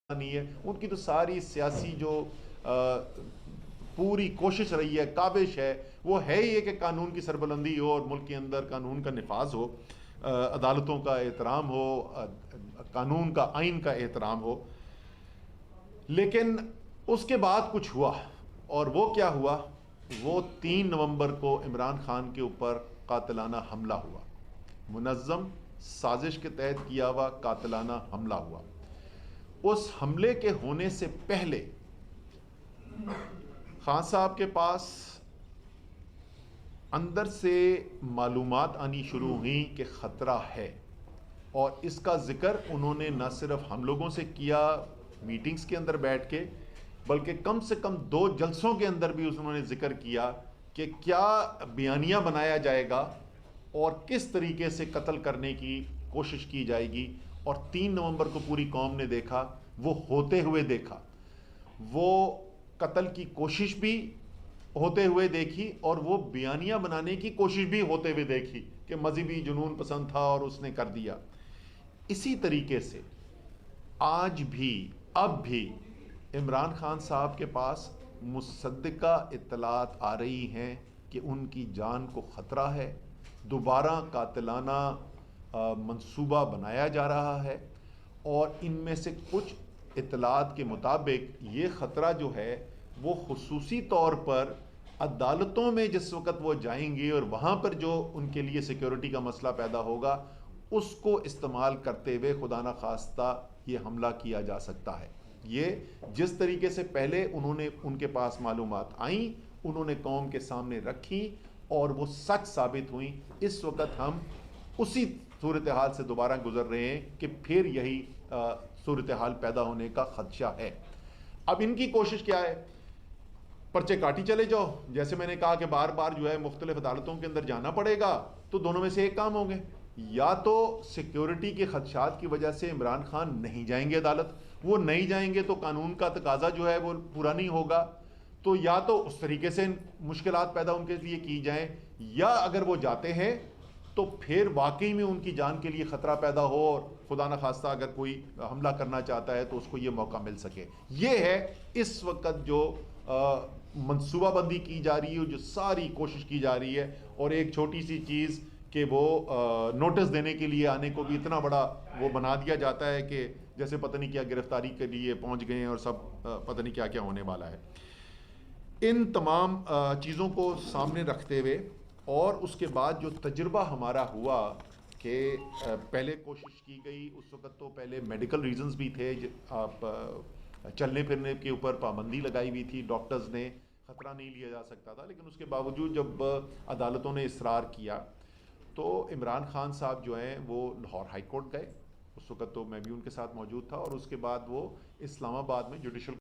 نہیں ہے ان کی تو ساری سیاسی جو پوری کوشش رہی ہے، کاوش ہے، وہ ہے ہی کہ قانون کی سربلندی ہو اور ملک کے اندر قانون کا نفاذ ہو، عدالتوں کا احترام ہو، قانون کا، آئین کا احترام ہو۔ لیکن اس کے بعد کچھ ہوا، اور وہ کیا ہوا؟ وہ 3 نومبر کو عمران خان کے اوپر قاتلانہ حملہ ہوا، منظم سازش کے تحت کیا ہوا قاتلانہ حملہ ہوا۔ اس حملے کے ہونے سے پہلے خان صاحب کے پاس اندر سے معلومات آنی شروع ہوئیں کہ خطرہ ہے، اور اس کا ذکر انہوں نے نہ صرف ہم لوگوں سے کیا میٹنگز کے اندر بیٹھ کے، بلکہ کم سے کم 2 جلسوں کے اندر بھی انہوں نے ذکر کیا کہ کیا بیانیہ بنایا جائے گا اور کس طریقے سے قتل کرنے کی کوشش کی جائے گی۔ اور 3 نومبر کو پوری قوم نے دیکھا، وہ ہوتے ہوئے دیکھا، وہ قتل کی کوشش بھی ہوتے ہوئے دیکھی، اور وہ بیانیہ بنانے کی کوشش بھی ہوتے ہوئے دیکھی کہ مذہبی جنون پسند تھا اور اس نے کر دیا۔ اسی طریقے سے آج بھی، اب بھی عمران خان صاحب کے پاس مصدقہ اطلاعات آ رہی ہیں کہ ان کی جان کو خطرہ ہے، دوبارہ قاتلانہ منصوبہ بنایا جا رہا ہے، اور ان میں سے کچھ اطلاعات کے مطابق یہ خطرہ جو ہے وہ خصوصی طور پر عدالتوں میں جس وقت وہ جائیں گے اور وہاں پر جو ان کے لیے سیکیورٹی کا مسئلہ پیدا ہوگا، اس کو استعمال کرتے ہوئے خدا نہ خواستہ یہ حملہ کیا جا سکتا ہے۔ یہ جس طریقے سے پہلے انہوں نے ان کے پاس معلومات آئیں، انہوں نے قوم کے سامنے رکھی اور وہ سچ ثابت ہوئیں، اس وقت ہم اسی صورتحال سے دوبارہ گزر رہے ہیں کہ پھر یہی صورتحال پیدا ہونے کا خدشہ ہے۔ اب ان کی کوشش کیا ہے؟ پرچے کاٹی چلے جاؤ، جیسے میں نے کہا کہ بار بار جو ہے مختلف عدالتوں کے اندر جانا پڑے گا، تو دونوں میں سے ایک کام ہوں گے، یا تو سیکیورٹی کے خدشات کی وجہ سے عمران خان نہیں جائیں گے عدالت، وہ نہیں جائیں گے تو قانون کا تقاضا جو ہے وہ پورا نہیں ہوگا، تو یا تو اس طریقے سے مشکلات پیدا ان کے لیے کی جائیں، یا اگر وہ جاتے ہیں تو پھر واقعی میں ان کی جان کے لیے خطرہ پیدا ہو اور خدا نہ خواستہ اگر کوئی حملہ کرنا چاہتا ہے تو اس کو یہ موقع مل سکے۔ یہ ہے اس وقت جو منصوبہ بندی کی جا رہی ہے، جو ساری کوشش کی جا رہی ہے، اور ایک چھوٹی سی چیز کہ وہ نوٹس دینے کے لیے آنے کو بھی اتنا بڑا وہ بنا دیا جاتا ہے کہ جیسے پتہ نہیں کیا گرفتاری کے لیے پہنچ گئے ہیں اور سب پتہ نہیں کیا کیا ہونے والا ہے۔ ان تمام چیزوں کو سامنے رکھتے ہوئے، اور اس کے بعد جو تجربہ ہمارا ہوا کہ پہلے کوشش کی گئی، اس وقت تو پہلے میڈیکل ریزنز بھی تھے، آپ چلنے پھرنے کے اوپر پابندی لگائی ہوئی تھی، ڈاکٹرز نے خطرہ نہیں لیا جا سکتا تھا، لیکن اس کے باوجود جب عدالتوں نے اصرار کیا تو عمران خان صاحب جو ہیں وہ لاہور ہائی کورٹ گئے، اس وقت تو میں بھی ان کے ساتھ موجود تھا، اور اس کے بعد وہ اسلام آباد میں جوڈیشل